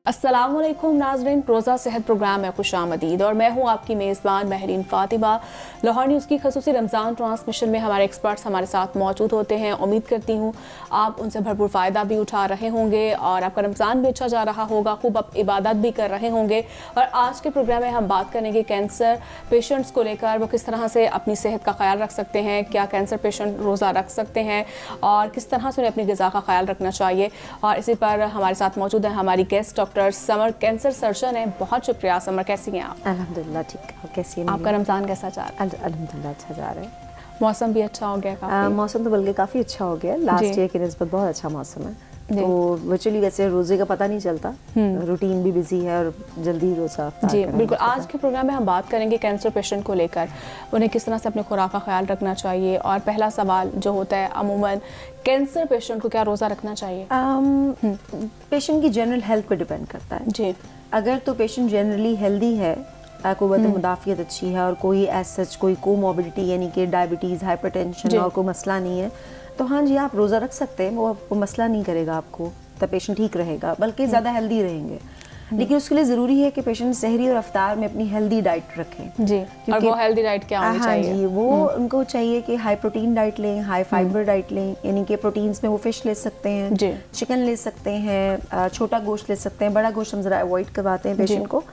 अस्सलामुअलैकुम नाज़रीन, रोज़ा सेहत प्रोग्राम में खुशामदीद और मैं हूँ आपकी मेज़बान महरीन फ़ातिमा। लाहौर न्यूज़ की ख़ुसूसी रमज़ान ट्रांसमिशन में हमारे एक्सपर्ट्स हमारे साथ मौजूद होते हैं। उम्मीद करती हूँ आप उनसे भरपूर फ़ायदा भी उठा रहे होंगे और आपका रमज़ान भी अच्छा जा रहा होगा, खूब आप इबादत भी कर रहे होंगे। और आज के प्रोग्राम में हम बात करेंगे कैंसर पेशेंट्स को लेकर, वो किस तरह से अपनी सेहत का ख्याल रख सकते हैं, क्या कैंसर पेशेंट रोज़ा रख सकते हैं और किस तरह से उन्हें अपनी ग़िज़ा का ख्याल रखना चाहिए। और इसी पर हमारे साथ मौजूद है हमारी guest doctor summer, cancer surgeon है। बहुत शुक्रिया समर, कैसी हैं आप? अल्हम्दुलिल्लाह ठीक है। कैसी हैं? आपका रमज़ान कैसा जा रहा है? अल्हम्दुलिल्लाह अच्छा जा रहा है। मौसम भी अच्छा हो गया काफी? मौसम तो बल्कि काफ़ी अच्छा हो गया, लास्ट ईयर की निस्बत बहुत अच्छा मौसम है। तो वर्चुअली वैसे रोज़े का पता नहीं चलता, रूटीन भी बिजी है और जल्दी रोज़ा अफ्तार जी बिल्कुल। आज के प्रोग्राम में हम बात करेंगे कैंसर पेशेंट को लेकर, उन्हें किस तरह से अपने खुराक का ख्याल रखना चाहिए। और पहला सवाल जो होता है अमूमन, कैंसर पेशेंट को क्या रोज़ा रखना चाहिए? पेशेंट की जनरल हेल्थ पर डिपेंड करता है जी। अगर तो पेशेंट जनरली हेल्दी है, क़ुव्वत मुदाफ़ियत अच्छी है और कोई एज सच कोई कोमॉर्बिडिटी यानी कि डायबिटीज़, हाइपरटेंशन और कोई मसला नहीं है, तो हाँ जी आप रोज़ा रख सकते हैं। वो मसला नहीं करेगा आपको, तो पेशेंट ठीक रहेगा, बल्कि ज़्यादा हेल्दी रहेंगे। लेकिन उसके लिए ज़रूरी है कि पेशेंट सहरी और अफ्तार में अपनी हेल्दी डाइट रखें। जी। और वो हेल्दी डाइट क्या होनी चाहिए? जी, वो उनको चाहिए कि हाई प्रोटीन डाइट लें, हाई फाइबर डाइट लें, यानी कि प्रोटीन्स में वो फिश ले सकते हैं, चिकन ले सकते हैं, छोटा गोश्त ले सकते हैं, बड़ा गोश्त हम ज़रा अवॉइड करवाते हैं पेशेंट को।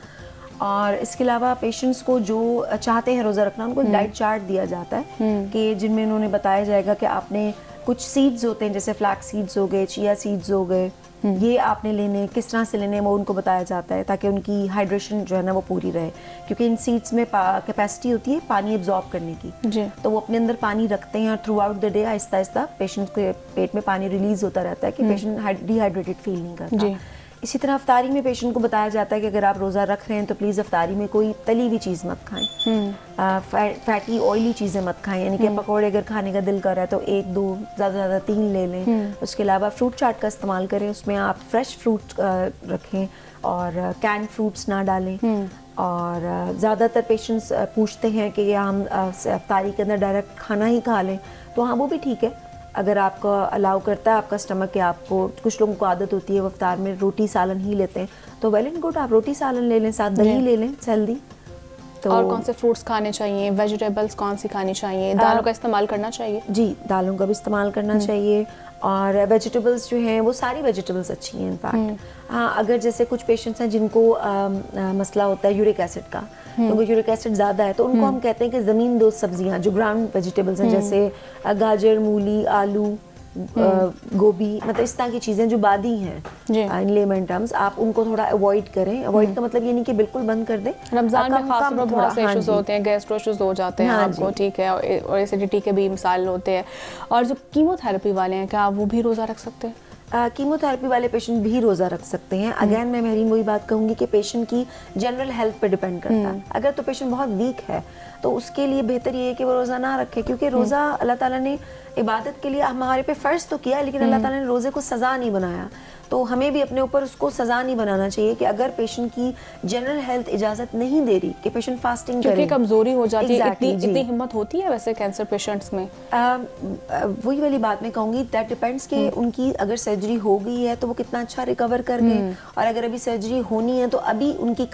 और इसके अलावा पेशेंट्स को जो चाहते हैं रोज़ा रखना, उनको एक डाइट चार्ट दिया जाता है कि जिनमें उन्होंने बताया जाएगा कि आपने कुछ सीड्स होते हैं जैसे फ्लैक्स सीड्स हो गए, चिया सीड्स हो गए, ये आपने लेने, किस तरह से लेने वो उनको बताया जाता है ताकि उनकी हाइड्रेशन जो है ना वो पूरी रहे, क्योंकि इन सीड्स में कैपेसिटी होती है पानी एब्जॉर्ब करने की। तो वो अपने अंदर पानी रखते हैं और through out the day Aahista Aahista patient के पेट में पानी रिलीज होता रहता है कि पेशेंट डिहाइड्रेटेड फील नहीं करता। इसी तरह अफ्तारी में पेशेंट को बताया जाता है कि अगर आप रोज़ा रख रहे हैं तो प्लीज़ अफ्तारी में कोई तली हुई चीज़ मत खाएं, फैटी ऑयली चीज़ें मत खाएं, यानी कि पकौड़े अगर खाने का दिल कर रहा है तो 1 2 ज़्यादा से ज़्यादा 3 ले लें। उसके अलावा फ्रूट चाट का इस्तेमाल करें, उसमें आप फ्रेश फ्रूट रखें और कैंड फ्रूट्स ना डालें। और ज़्यादातर पेशेंट्स पूछते हैं कि हम अफ्तारी के अंदर डायरेक्ट खाना ही खा लें, तो हाँ वो भी ठीक है अगर आपका अलाउ करता है आपका स्टमक के आपको। कुछ लोगों को आदत होती है वो अफ्तार में रोटी सालन ही लेते हैं, तो वेल एंड गुड, आप रोटी सालन ले लें, साथ दही ले लें, हेल्दी। तो और कौन से फ्रूट्स खाने चाहिए, वेजिटेबल्स कौन सी खानी चाहिए, दालों का इस्तेमाल करना चाहिए? जी, दालों का भी इस्तेमाल करना चाहिए और वेजिटेबल्स जो हैं वो सारी वेजिटेबल्स अच्छी हैं इनफैक्ट। हाँ, अगर जैसे कुछ पेशेंट्स हैं जिनको मसला होता है यूरिक एसिड का, तो उनको यूरिक एसिड ज़्यादा है, तो उनको हम कहते हैं कि ज़मीन दोस्त सब्जियां जो ग्राउंड वेजिटेबल्स हैं जैसे गाजर, मूली, आलू, गोभी, मतलब इस तरह की चीज़ें जो बादी हैं इन लेमन टर्म्स, आप उनको थोड़ा अवॉइड करें। अवॉइड का मतलब ये नहीं कि बिल्कुल बंद कर दें। रमज़ान में खास तौर पर बहुत से इश्यूज होते हैं, गैस्ट्रो इश्यूज हो जाते हैं आपको, ठीक है, और एसिडिटी के भी मिसाल होते हैं। और जो कीमोथेरेपी वाले हैं, क्या वो भी रोज़ा रख सकते हैं? कीमोथेरेपी वाले पेशेंट भी रोज़ा रख सकते हैं। अगेन मैं महरीन वही बात कहूँगी कि पेशेंट की जनरल हेल्थ पे डिपेंड करता है। अगर तो पेशेंट बहुत वीक है तो उसके लिए बेहतर ये है कि वो रोज़ा ना रखे, क्योंकि रोज़ा अल्लाह ताला ने इबादत के लिए हमारे पे फ़र्ज़ तो किया, लेकिन अल्लाह ताला ने रोज़े को सज़ा नहीं बनाया। तो हमें भी अपने ऊपर उसको सज़ा नहीं बनाना चाहिए कि अगर पेशेंट की जनरल हेल्थ इजाज़त नहीं दे रही कि पेशेंट फास्टिंग करे, क्योंकि कमज़ोरी हो जाती है। इतनी हिम्मत होती है वैसे कैंसर पेशेंट्स में? वही वाली बात मैं कहूँगी, दैट डिपेंड्स कि उनकी अगर सर्जरी हो गई है तो वो कितना अच्छा रिकवर कर गए, और अगर अभी सर्जरी होनी है तो अभी उनकी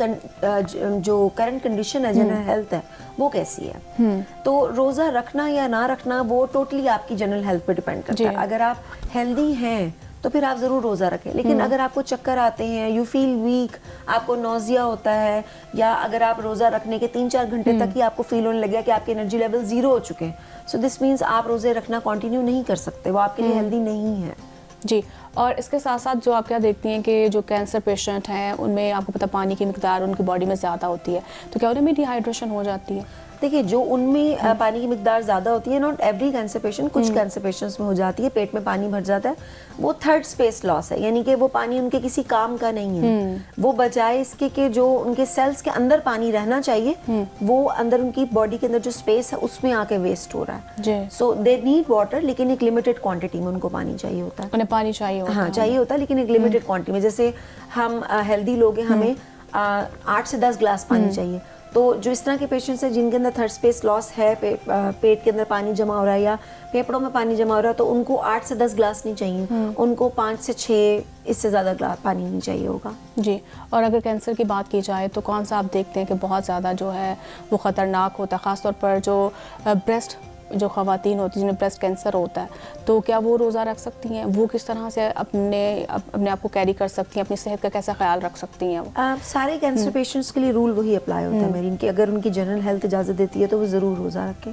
जो करंट कंडीशन है, जनरल हेल्थ है, वो कैसी है। तो रोज़ा रखना या ना रखना वो टोटली आपकी जनरल हेल्थ पर डिपेंड करता है। अगर आप हेल्दी हैं तो फिर आप ज़रूर रोज़ा रखें, लेकिन अगर आपको चक्कर आते हैं, यू फील वीक, आपको नौजिया होता है, या अगर आप रोज़ा रखने के 3-4 घंटे तक ही आपको फील होने लगे कि आपके एनर्जी लेवल 0 हो चुके हैं, सो दिस मीन्स आप रोज़े रखना कंटिन्यू नहीं कर सकते, वो आपके लिए हेल्दी नहीं है। जी। और इसके साथ साथ जो आप क्या देखती हैं कि जो कैंसर पेशेंट हैं उनमें आपको पता पानी की मिकदार उनकी बॉडी में ज़्यादा होती है, तो क्या उन्हें भी डिहाइड्रेशन हो जाती है? देखिए, जो उनमें पानी की मिकदार ज़्यादा होती है, नॉट एवरी कैंसर पेशेंट, कुछ कैंसर पेशेंट्स में हो जाती है, पेट में पानी भर जाता है, वो थर्ड स्पेस लॉस है, यानी कि वो पानी उनके किसी काम का नहीं है। वो बजाय इसके कि जो उनके सेल्स के अंदर पानी रहना चाहिए, वो अंदर उनकी बॉडी के अंदर जो स्पेस है उसमें आके वेस्ट हो रहा है। सो दे नीड वाटर, लेकिन एक लिमिटेड क्वांटिटी में उनको पानी चाहिए होता है। उन्हें पानी चाहिए होता है? हाँ, चाहिए होता है, लेकिन एक लिमिटेड क्वांटिटी में। जैसे हम हेल्दी लोग हैं, हमें 8 से 10 ग्लास पानी चाहिए, तो जो इस तरह के पेशेंट्स हैं जिनके अंदर थर्ड स्पेस लॉस है, पेट के अंदर पानी जमा हो रहा है या फेफड़ों में पानी जमा हो रहा है, तो उनको 8 से 10 ग्लास नहीं चाहिए, उनको 5 से 6 इससे ज़्यादा ग्लास पानी नहीं चाहिए होगा। जी। और अगर कैंसर की बात की जाए तो कौन सा आप देखते हैं कि बहुत ज़्यादा जो है वो ख़तरनाक होता है, ख़ासतौर पर जो ब्रेस्ट जो ख़वातीन होती हैं जिन्हें ब्रेस्ट कैंसर होता है, तो क्या वो रोज़ा रख सकती हैं? वो किस तरह से अपने आप को कैरी कर सकती हैं, अपनी सेहत का कैसा ख्याल रख सकती हैं वो? सारे कैंसर पेशेंट्स के लिए रूल वही अप्लाई होता है मेरी, अगर उनकी जनरल हेल्थ इजाज़त देती है तो वो ज़रूर रोज़ा रखें।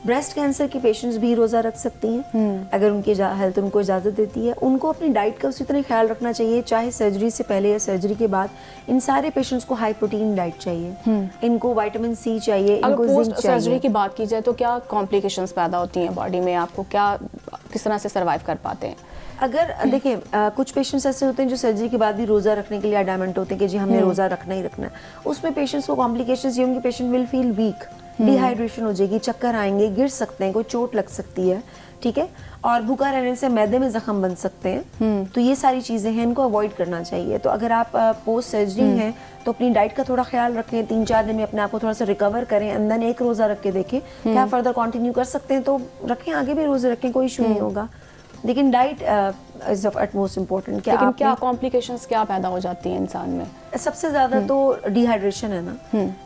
ब्रेस्ट कैंसर की पेशेंट्स भी रोज़ा रख सकती हैं अगर उनकी हेल्थ उनको इजाज़त देती है। उनको अपनी डाइट का उसी तरह ख्याल रखना चाहिए, चाहे सर्जरी से पहले या सर्जरी के बाद। इन सारे पेशेंट्स को हाई प्रोटीन डाइट चाहिए, इनको विटामिन सी चाहिए, इनको जिंक चाहिए। सर्जरी की बात की जाए तो क्या कॉम्प्लिकेशंस पैदा होती हैं बॉडी में, आपको क्या किस तरह से सर्वाइव कर पाते हैं? अगर देखिए कुछ पेशेंट्स ऐसे होते हैं जो सर्जरी के बाद भी रोज़ा रखने के लिए एडामेंट होते हैं कि जी हमने रोज़ा रखना ही रखना है। उसमें पेशेंट्स को कॉम्प्लिकेशंस ये होंगी, patient will feel weak, dehydration हो जाएगी, चक्कर आएंगे, गिर सकते हैं, कोई चोट लग सकती है, ठीक है, और भूखा रहने से मैदे में जख्म बन सकते हैं। तो ये सारी चीज़ें हैं, इनको अवॉइड करना चाहिए। तो अगर आप पोस्ट सर्जरी हैं तो अपनी डाइट का थोड़ा ख्याल रखें, 3-4 दिन में अपने आप को थोड़ा सा रिकवर करें, अंदर एक रोज़ा रख के देखें क्या फर्दर कंटिन्यू कर सकते हैं तो रखें, आगे भी रोज़े रखें, कोई इशू नहीं होगा। लेकिन diet is of utmost important. लेकिन क्या कॉम्प्लिकेशंस क्या पैदा हो जाती हैं इंसान में? सबसे ज़्यादा तो डिहाइड्रेशन है ना,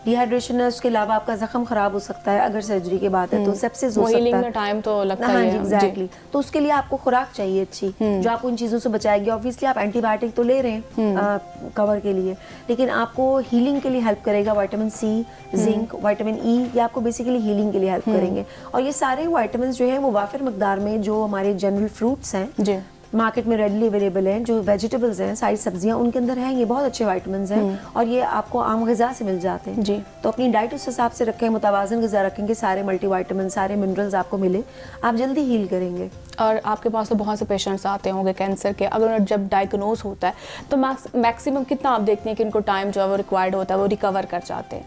डिहाइड्रेशन है, उसके अलावा आपका जख्म खराब हो सकता है अगर सर्जरी के बाद है तो सेप्सिस हो सकता है, टाइम तो लगता है। हाँ जी, एग्जैक्टली। तो उसके लिए आपको खुराक चाहिए अच्छी जो आपको इन चीज़ों से बचाएगी। ऑब्वियसली आप एंटीबायोटिक तो ले रहे हैं कवर के लिए, लेकिन आपको हीलिंग के लिए हेल्प करेगा vitamin C, zinc, vitamin E, ये आपको बेसिकली हीलिंग के लिए हेल्प करेंगे। और ये सारे विटामिन जो है वो वाफिर मकदार में जो हमारे जनरल फ्रूट्स हैं मार्केट में रेडली अवेलेबल हैं, जो वेजिटेबल्स हैं, सारी सब्जियां, उनके अंदर हैं ये बहुत अच्छे विटामिन्स हैं और ये आपको आम ग़िज़ा से मिल जाते हैं। जी। तो अपनी डाइट उस हिसाब से रखें, मुतवाज़न ग़िज़ा रखेंगे, सारे मल्टीविटामिन, सारे मिनरल्स आपको मिले, आप जल्दी हील करेंगे। और आपके पास तो बहुत से पेशेंट्स आते होंगे कैंसर के, अगर जब डायग्नोज होता है तो मैक्सिमम कितना आप देखते हैं कि उनको टाइम जो है वो रिक्वायर्ड होता है, वो रिकवर कर जाते हैं?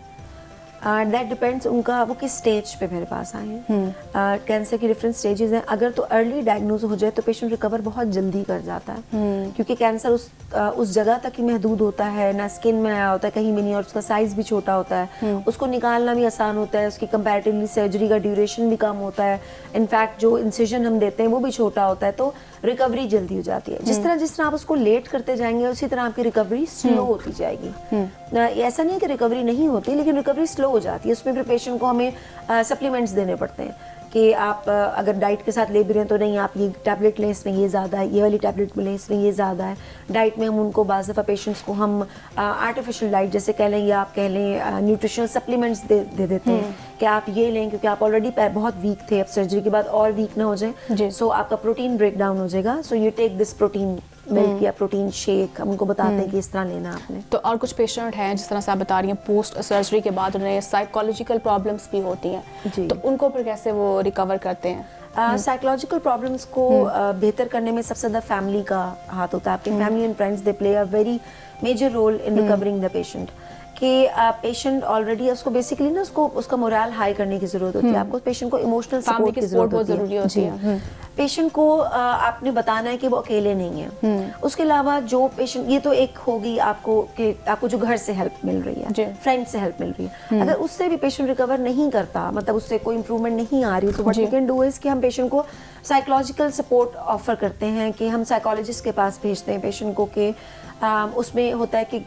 दैट डिपेंड्स उनका वो किस स्टेज पे मेरे पास आए हैं। कैंसर की डिफरेंट स्टेजेस हैं। अगर तो अर्ली डायग्नोज हो जाए तो पेशेंट रिकवर बहुत जल्दी कर जाता है क्योंकि कैंसर उस जगह तक ही महदूद होता है, ना स्किन में आया होता है, कहीं भी नहीं, और उसका साइज भी छोटा होता है, उसको निकालना भी आसान होता है, उसकी कंपैरेटिवली सर्जरी का ड्यूरेशन भी कम होता है, इनफैक्ट जो इंसिजन हम देते हैं वो भी छोटा होता है, तो रिकवरी जल्दी हो जाती है। जिस तरह आप उसको लेट करते जाएंगे उसी तरह आपकी रिकवरी स्लो होती जाएगी। ऐसा नहीं है कि रिकवरी नहीं होती, लेकिन रिकवरी स्लो हो जाती है। उसमें फिर पेशेंट को हमें सप्लीमेंट्स देने पड़ते हैं कि आप अगर डाइट के साथ ले भी रहे हैं तो नहीं, आप ये टैबलेट लें, इसमें ये ज़्यादा है, ये वाली टैबलेट में लें, इसमें ये ज़्यादा है। डाइट में हम उनको बाज़ दफ़ा पेशेंट्स को हम आर्टिफिशियल डाइट जैसे कह लें या आप कह लें न्यूट्रिशनल सप्लीमेंट्स दे देते हैं कि आप ये लें क्योंकि आप ऑलरेडी बहुत वीक थे, अब सर्जरी के बाद और वीक ना हो जाए, सो आपका प्रोटीन ब्रेक डाउन हो जाएगा, so you take this protein milk या प्रोटीन शेक, हम उनको बताते हैं कि इस तरह लेना आपने। तो और कुछ पेशेंट हैं जिस तरह से आप बता रही हैं पोस्ट सर्जरी के बाद उन्हें साइकोलॉजिकल प्रॉब्लम्स भी होती हैं, तो उनको फिर कैसे वो रिकवर करते हैं? साइकोलॉजिकल प्रॉब्लम्स को बेहतर करने में सबसे ज़्यादा फैमिली का हाथ होता है। आपके family and friends they play a very major role in recovering the patient. कि पेशेंट ऑलरेडी उसको बेसिकली ना उसका मोरल हाई करने की जरूरत होती है, आपको पेशेंट को इमोशनल सपोर्ट की जरूरत होती है। पेशेंट को आपने बताना है कि वो अकेले नहीं है। उसके अलावा जो पेशेंट, ये तो एक होगी आपको जो घर से हेल्प मिल रही है, फ्रेंड से हेल्प मिल रही है, अगर उससे भी पेशेंट रिकवर नहीं करता, मतलब उससे कोई इंप्रूवमेंट नहीं आ रही, तो what we can do is कि हम पेशेंट को साइकोलॉजिकल सपोर्ट ऑफर करते हैं कि हम साइकोलॉजिस्ट के पास भेजते हैं पेशेंट को कि उसमें होता है कि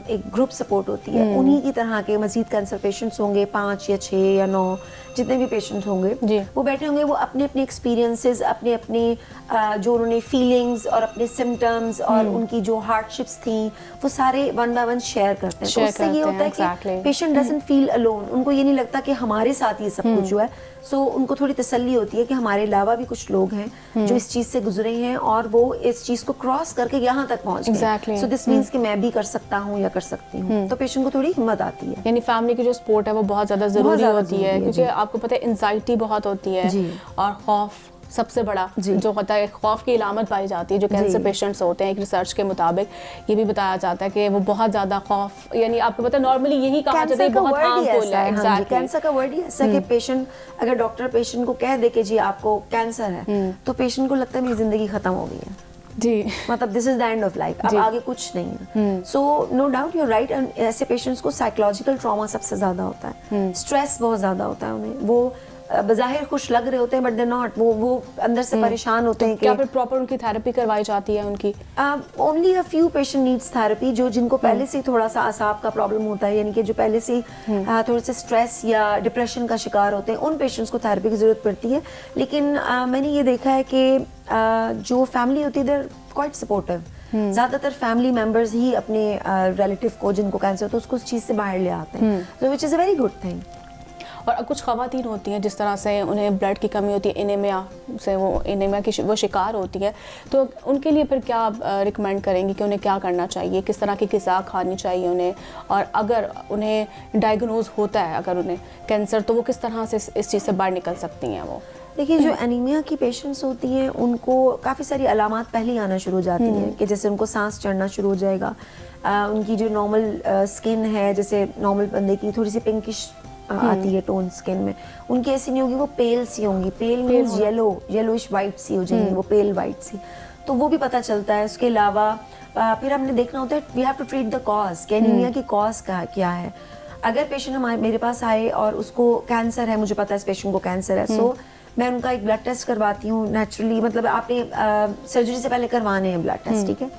एक ग्रुप सपोर्ट होती है। उन्हीं की तरह के मजीद कैंसर पेशेंट्स होंगे 5 या 6 या 9 जितने भी पेशेंट होंगे, वो बैठे होंगे, वो अपने अपने एक्सपीरियंसेस, अपने अपने जो उन्होंने फीलिंग्स और अपने सिम्टम्स और उनकी जो हार्डशिप्स थी वो सारे वन बाय वन शेयर करते हैं। तो उससे ये होता है कि पेशेंट डजंट फील अलोन, उनको ये नहीं लगता कि हमारे साथ ये सब कुछ हुआ है। सो उनको थोड़ी तसल्ली होती है कि हमारे अलावा भी कुछ लोग हैं जो इस चीज़ से गुजरे हैं और वो इस चीज़ को क्रॉस करके यहाँ तक पहुँच गए। सो दिस मीन्स कि मैं भी कर सकता हूँ या कर सकती हूँ, तो पेशेंट को थोड़ी हिम्मत आती है। यानी फैमिली की जो सपोर्ट है वो बहुत ज़्यादा ज़रूरी होती है, क्योंकि आपको पता है एंजाइटी बहुत होती है और खौफ सबसे बड़ा जो होता है, खौफ की इलामत पाई जाती है जो कैंसर पेशेंट्स होते हैं। एक रिसर्च के मुताबिक ये भी बताया जाता है कि वो बहुत ज़्यादा खौफ, यानी आपको पता है नॉर्मली यही कहा जाता है बहुत हार्मफुल है। एग्जैक्टली, कैंसर का वर्ड ही ऐसा कि पेशेंट, अगर डॉक्टर पेशेंट को कह दे कि जी आपको कैंसर है, तो पेशेंट को लगता है मेरी जिंदगी खत्म हो गई है। जी, मतलब this is the end of life, अब आगे कुछ नहीं है। So no doubt you right, ऐसे पेशेंट्स को साइकोलॉजिकल ट्रॉमा सबसे ज्यादा होता है, स्ट्रेस बहुत ज्यादा होता है उन्हें, वो बज़ाहिर खुश लग रहे होते हैं बट दे नॉट, वो अंदर से परेशान होते हैं। क्या फिर प्रॉपर उनकी थेरेपी करवाई जाती है उनकी? Only a few patient needs therapy, जिनको पहले से थोड़ा सा असाब का प्रॉब्लम होता है, यानी कि जो पहले से थोड़े से स्ट्रेस या डिप्रेशन का शिकार होते हैं, उन पेशेंट्स को थेरेपी की जरूरत पड़ती है। लेकिन मैंने ये देखा है कि जो फैमिली होती है देयर क्वाइट सपोर्टिव, ज्यादातर फैमिली मेंबर्स ही अपने रिलेटिव को जिनको कैंसर होता है उसको उस चीज से बाहर ले आते हैं, so which is a very good thing. और कुछ ख़वातीन होती हैं जिस तरह से उन्हें ब्लड की कमी होती है, एनीमिया से वो एनीमिया की वो शिकार होती है, तो उनके लिए फिर क्या आप रिकमेंड करेंगी कि उन्हें क्या करना चाहिए, किस तरह की ग़िज़ा खानी चाहिए उन्हें, और अगर उन्हें डायग्नोज होता है अगर उन्हें कैंसर, तो वो किस तरह से इस चीज़ से बाहर निकल सकती हैं? वो देखिए, जो एनीमिया की पेशेंट्स होती हैं उनको काफ़ी सारी अलामात पहले ही आना शुरू हो जाती हैं, कि जैसे उनको सांस चढ़ना शुरू हो जाएगा, उनकी जो नॉर्मल स्किन है, जैसे नॉर्मल बंदे की थोड़ी सी पिंकिश आती है टोन स्किन में, उनकी ऐसी नहीं होगी, वो पेल सी होंगी, पेल मीन्स येलोइश वाइट सी हो जाएंगी, वो पेल वाइट सी, तो वो भी पता चलता है। उसके अलावा फिर हमने देखना होता है, we have to treat the cause, कि एनीमिया की कॉज क्या है। अगर पेशेंट मेरे पास आए और उसको कैंसर है, मुझे पता है इस पेशेंट को कैंसर है, सो मैं उनका एक ब्लड टेस्ट करवाती हूँ नेचुरली, मतलब आपने सर्जरी से पहले करवाने हैं ब्लड टेस्ट, ठीक है,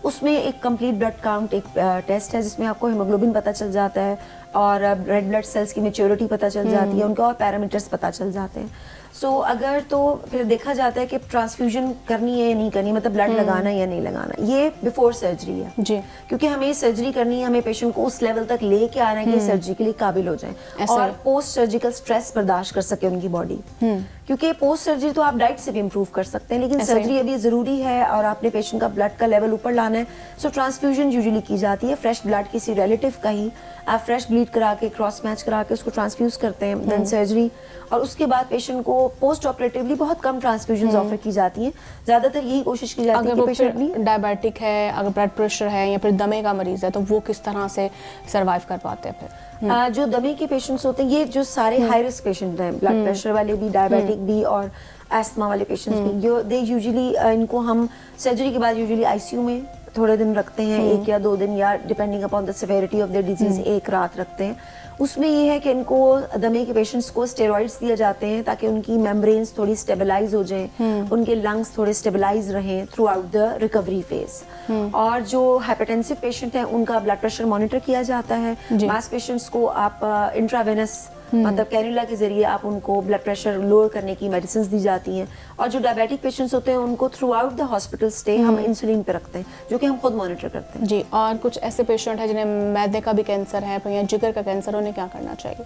उसमें एक कंप्लीट ब्लड काउंट एक टेस्ट है जिसमें आपको हीमोग्लोबिन पता चल जाता है और रेड ब्लड सेल्स की मैच्योरिटी पता चल जाती है, उनका और पैरामीटर्स पता चल जाते हैं। सो अगर तो फिर देखा जाता है कि ट्रांसफ्यूजन करनी है या नहीं करनी, मतलब ब्लड लगाना है या नहीं लगाना, ये बिफोर सर्जरी है जी, क्योंकि हमें सर्जरी करनी है, हमें पेशेंट को उस लेवल तक लेके आना है कि सर्जरी के लिए काबिल हो जाए और पोस्ट सर्जिकल स्ट्रेस बर्दाश्त कर सके उनकी बॉडी, क्योंकि पोस्ट सर्जरी तो आप डाइट से भी इम्प्रूव कर सकते हैं, लेकिन सर्जरी अभी जरूरी है और आपने पेशेंट का ब्लड का लेवल ऊपर लाना है। सो ट्रांसफ्यूजन यूजुअली की जाती है, फ्रेश ब्लड किसी रिलेटिव का ही आप फ्रेश ब्लीड करा के क्रॉस मैच करा के उसको ट्रांसफ्यूज करते हैं, देन सर्जरी, और उसके बाद पेशेंट को पोस्ट ऑपरेटिवली बहुत कम ट्रांसफ्यूजन ऑफर की जाती हैं। ज्यादातर यही कोशिश की जाती है कि पेशेंट भी डायबिटिक है, अगर ब्लड प्रेशर है या फिर दमे का मरीज है, तो वो किस तरह से सर्वाइव कर पाते हैं फिर? जो दमे के पेशेंट्स होते हैं, ये जो सारे हाई रिस्क पेशेंट हैं, ब्लड प्रेशर वाले भी, डायबिटिक भी और एस्थमा वाले पेशेंट्स भी, दे यूजुअली इनको हम सर्जरी के बाद यूजुअली आईसीयू में थोड़े दिन रखते हैं, 1 या 2 दिन, या depending upon the severity of the disease 1 रात रखते हैं। उसमें ये है कि इनको दमे के पेशेंट्स को स्टेरॉइड्स दिए जाते हैं ताकि उनकी मेम्ब्रेन्स थोड़ी स्टेबलाइज हो जाएं, उनके लंग्स थोड़े स्टेबलाइज रहें through out the recovery phase. और जो हाइपरटेंसिव पेशेंट हैं उनका ब्लड प्रेशर मॉनिटर किया जाता है। मास पेशेंट्स को आप इंट्रावेनस मतलब कैनुला के जरिए आप उनको ब्लड प्रेशर लोअर करने की मेडिसिन दी जाती हैं। और जो डायबिटिक पेशेंट्स होते हैं उनको through out the hospital stay हम इंसुलिन पे रखते हैं, जो कि हम खुद मॉनिटर करते हैं। जी, और कुछ ऐसे पेशेंट हैं जिन्हें मैदे का भी कैंसर है या जिगर का कैंसर, उन्हें क्या करना चाहिए?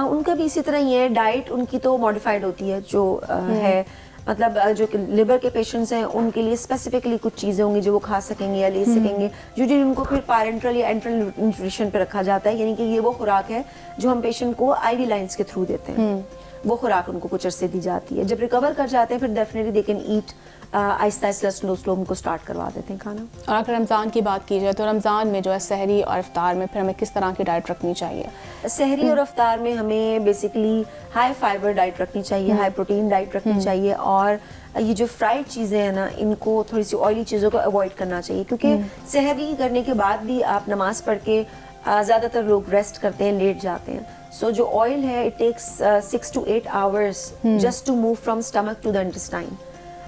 उनका भी इसी तरह ही है, डाइट उनकी तो मॉडिफाइड होती है जो है, मतलब जो लिवर के पेशेंट्स हैं उनके लिए स्पेसिफिकली कुछ चीज़ें होंगी जो वो खा सकेंगे या ले सकेंगे। यूजुअली उनको फिर पैरेंटल या एंट्रल न्यूट्रिशन पे रखा जाता है, यानी कि ये वो खुराक है जो हम पेशेंट को आईवी लाइंस के थ्रू देते हैं, वो खुराक उनको कुछ अरसे दी जाती है। जब रिकवर कर जाते हैं फिर definitely they can eat, Aahista Aahista slow उनको स्टार्ट करवा देते हैं खाना। और अगर रमज़ान की बात की जाए तो रमज़ान में जो है सहरी और इफ्तार में फिर हमें किस तरह की डाइट रखनी चाहिए? सहरी और इफ्तार में हमें बेसिकली हाई फाइबर डाइट रखनी चाहिए, हाई प्रोटीन डाइट रखनी चाहिए, और ये जो फ्राइड चीज़ें हैं ना, इनको थोड़ी सी ऑयली चीज़ों को अवॉइड करना चाहिए, क्योंकि सहरी करने के बाद भी आप नमाज पढ़ के ज़्यादातर लोग रेस्ट करते हैं, लेट जाते हैं। सो जो ऑयल है it takes 6 to 8 hours just to move from stomach to the intestine.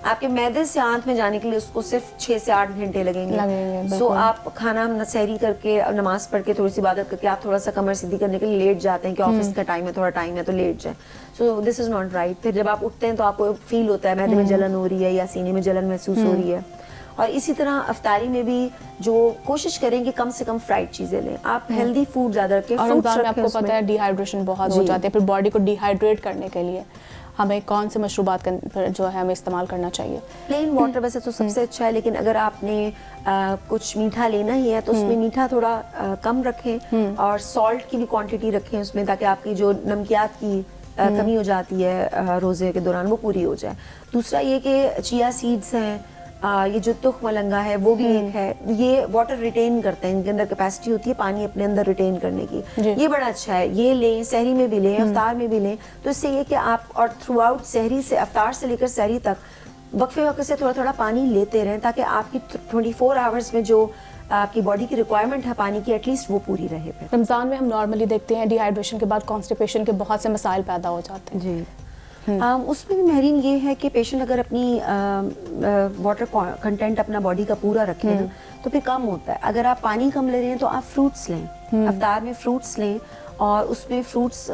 आपके मैदे से आंत में जाने के लिए उसको सिर्फ 6 से 8 घंटे लगेंगे। सो आप खाना सहरी करके नमाज पढ़ के थोड़ी सी इबादत करके आप थोड़ा सा कमर सीधी करने के लिए लेट जाते हैं कि ऑफिस का टाइम है, थोड़ा टाइम है तो लेट जाए। So this is not right. फिर जब आप उठते हैं तो आपको फील होता है मैदे में जलन हो रही है या सीने में जलन महसूस हो रही है। और इसी तरह अफ्तारी में भी जो कोशिश करें कि कम से कम फ्राइड चीजें लें, आप हेल्दी फूड ज्यादा रखें। और आपको पता है डिहाइड्रेशन बहुत हो जाती है, फिर बॉडी को डिहाइड्रेट करने के लिए हमें कौन से मशरूबात जो है हमें इस्तेमाल करना चाहिए? प्लेन वाटर वैसे तो सबसे अच्छा है, लेकिन अगर आपने कुछ मीठा लेना ही है तो उसमें मीठा थोड़ा कम रखें और सॉल्ट की भी क्वांटिटी रखें उसमें, ताकि आपकी जो नमकियात की कमी हो जाती है रोजे के दौरान वो पूरी हो जाए। दूसरा ये कि चिया सीड्स हैं, ये जो तुख मलंगा है वो भी एक है, ये वाटर रिटेन करते हैं, इनके अंदर कैपेसिटी होती है पानी अपने अंदर रिटेन करने की, ये बड़ा अच्छा है। ये लें, सहरी में भी लें, अफ्तार में भी लें, तो इससे ये कि आप और थ्रू आउट सहरी से अफ्तार से लेकर सहरी तक वक्फे से थोड़ा थोड़ा पानी लेते रहें ताकि आपकी 24 आवर्स में जो आपकी बॉडी की रिक्वायरमेंट है पानी की एटलीस्ट वो पूरी रहे। रमज़ान में हम नॉर्मली देखते हैं डिहाइड्रेशन के बाद कॉन्स्टिपेशन के बहुत से मसाइल पैदा हो जाते हैं। जी उसमें भी महरीन ये है कि पेशेंट अगर अपनी वाटर कंटेंट अपना बॉडी का पूरा रखे ना तो फिर कम होता है। अगर आप पानी कम ले रहे हैं तो आप फ्रूट्स लें, अफ्तार में फ्रूट्स लें और उसमें फ्रूट्स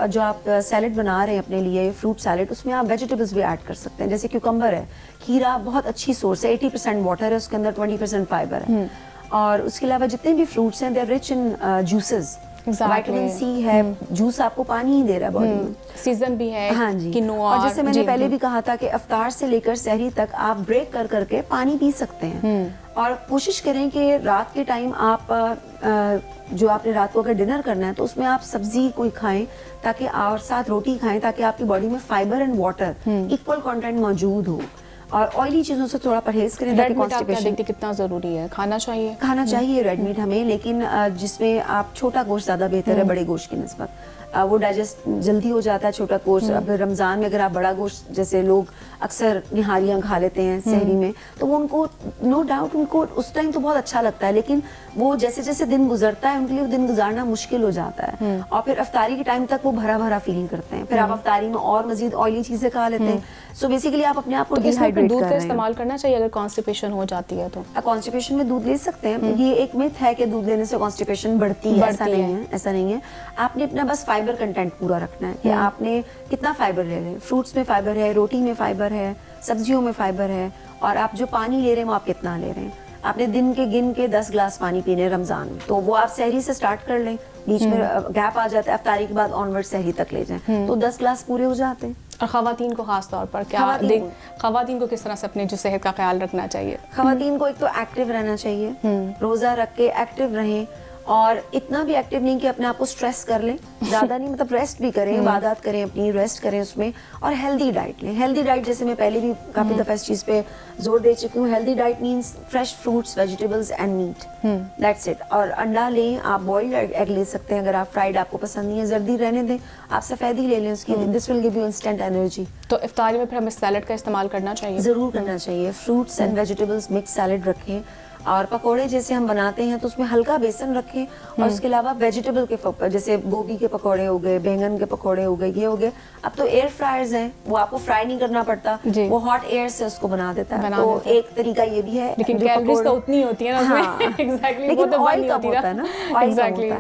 जो आप सैलेड बना रहे हैं अपने लिए फ्रूट सैलेड, उसमें आप वेजिटेबल्स भी ऐड कर सकते हैं। जैसे क्यूकम्बर है, खीरा बहुत अच्छी सोर्स है, 80% वाटर है उसके अंदर, 20% फाइबर है। और उसके अलावा जितने भी फ्रूट्स हैं they are rich in juices, vitamin C है, जूस आपको पानी ही दे रहा है बॉडी में, सीजन भी है। हाँ जी। किनोआ, और जैसे मैंने पहले भी कहा था कि अफ्तार से लेकर सहरी तक आप ब्रेक कर करके पानी पी सकते हैं। और कोशिश करें कि रात के टाइम आप जो आपने रात को अगर डिनर करना है तो उसमें आप सब्जी कोई खाएं ताकि और साथ रोटी खाएं ताकि आपकी बॉडी में fibre and water equal content मौजूद हो। और ऑयली चीजों से थोड़ा परहेज करें ताकि कॉन्स्टिपेशन कितना जरूरी है, खाना चाहिए रेड मीट हमें, लेकिन जिसमें आप छोटा गोश्त ज्यादा बेहतर है बड़े गोश्त की निस्बत, वो डाइजेस्ट जल्दी हो जाता है छोटा गोश्त। अब रमजान में अगर आप बड़ा गोश्त, जैसे लोग अक्सर निहारियां खा लेते हैं सहरी में, तो वो उनको नो डाउट उनको उस टाइम तो बहुत अच्छा लगता है, लेकिन वो जैसे जैसे दिन गुजरता है उनके लिए वो दिन गुजारना मुश्किल हो जाता है। और फिर अफ्तारी के टाइम तक वो भरा भरा फील करते हैं, फिर आप अफ्तारी में और मजीद ऑयली चीजें खा लेते हैं। सो बेसिकली आप अपने आप को डिहाइड्रेट कर रहे हैं। दूध का इस्तेमाल करना चाहिए अगर कॉन्स्टिपेशन हो जाती है तो? कॉन्स्टिपेशन में दूध ले सकते हैं। ये एक मिथ है कि दूध लेने से कॉन्स्टिपेशन बढ़ती है, ऐसा नहीं है। आपने अपना बस फाइबर कंटेंट पूरा रखना है कि आपने कितना फाइबर ले रहे हैं। फ्रूट्स में फाइबर है, रोटी में फाइबर है, सब्जियों में फाइबर है, और आप जो पानी ले रहे हैं वो आप कितना ले रहे हैं। आपने दिन के गिन के 10 ग्लास पानी पीने रमजान में, तो वो आप सहरी से स्टार्ट कर लें, बीच में गैप आ जाता है, अफ्तारी के बाद ऑनवर्ड सहरी तक ले जाएं तो 10 ग्लास पूरे हो जाते हैं। और खवातीन को खास तौर पर क्या खवातीन को किस तरह से अपने जो सेहत का ख्याल रखना चाहिए? खवातीन को एक तो एक्टिव रहना चाहिए, रोजा रख के एक्टिव रहें, और इतना भी एक्टिव नहीं कि अपने आप को स्ट्रेस कर लें, ज्यादा नहीं, मतलब रेस्ट भी करें, इबादत करें, अपनी रेस्ट करें उसमें, और हेल्दी डाइट लें। हेल्दी डाइट जैसे मैं पहले भी काफी दफा इस चीज पे जोर दे चुकी हूँ, healthy diet means fresh fruits, vegetables and meat, that's it. और अंडा लें, आप बॉइल्ड एग ले सकते हैं, अगर आप फ्राइड आपको पसंद नहीं है, जर्दी रहने दें, आप सफेदी ले लें उसकी, this will give you instant energy. तो इफ्तारी में फिर हमें सैलेड का इस्तेमाल करना चाहिए? जरूर करना चाहिए, fruits and vegetables mix salad रखें। और पकोड़े जैसे हम बनाते हैं तो उसमें हल्का बेसन रखें, और उसके अलावा वेजिटेबल के जैसे गोभी के पकोड़े हो गए, बैंगन के पकोड़े हो गए, ये हो गए। अब तो एयर फ्रायर्स हैं, वो आपको फ्राई नहीं करना पड़ता, वो हॉट एयर से उसको बना देता है, तो एक तरीका ये भी है। लेकिन कैलोरीज तो उतनी होती है ना उसमें। एग्जैक्टली, वो तो ऑयल कम होता है ना, एग्जैक्टली।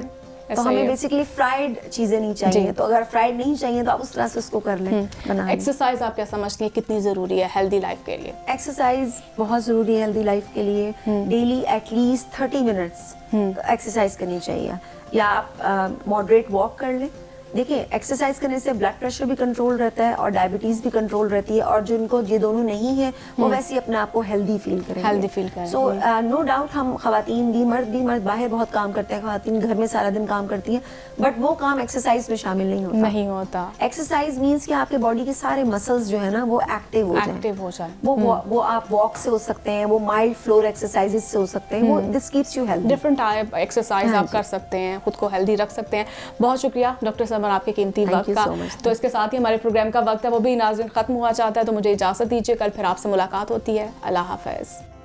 तो हमें बेसिकली फ्राइड चीजें नहीं चाहिए, तो अगर फ्राइड नहीं चाहिए तो आप उस तरह से उसको कर लें। एक्सरसाइज आप क्या समझती हैं कितनी जरूरी है हेल्दी लाइफ के लिए? एक्सरसाइज बहुत जरूरी है हेल्दी लाइफ के लिए। डेली एटलीस्ट 30 मिनट्स एक्सरसाइज करनी चाहिए, या आप मॉडरेट वॉक कर लें। देखिए, एक्सरसाइज करने से ब्लड प्रेशर भी कंट्रोल रहता है और डायबिटीज भी कंट्रोल रहती है, और जिनको ये दोनों नहीं है वो वैसे ही अपने आप को हेल्दी फील करेंगे। सो नो डाउट हम खवातीन भी, मर्द बाहर बहुत काम करते हैं, खवातीन घर में सारा दिन काम करती हैं, बट वो काम एक्सरसाइज में शामिल नहीं होता। एक्सरसाइज मीन्स कि आपके बॉडी के सारे मसल्स जो है ना वो एक्टिव हो जाए। वो आप वॉक से हो सकते हैं, वो माइल्ड फ्लोर एक्सरसाइजेस से हो सकते हैं, वो this keeps you healthy. Different type exercise आप कर सकते हैं, खुद को हेल्दी रख सकते हैं। बहुत शुक्रिया डॉक्टर और आपके कीमती वक्त का। तो इसके साथ ही हमारे प्रोग्राम का वक्त है वो भी नाज़रीन खत्म हुआ चाहता है, तो मुझे इजाजत दीजिए, कल फिर आपसे मुलाकात होती है। अल्लाह हाफ़िज़।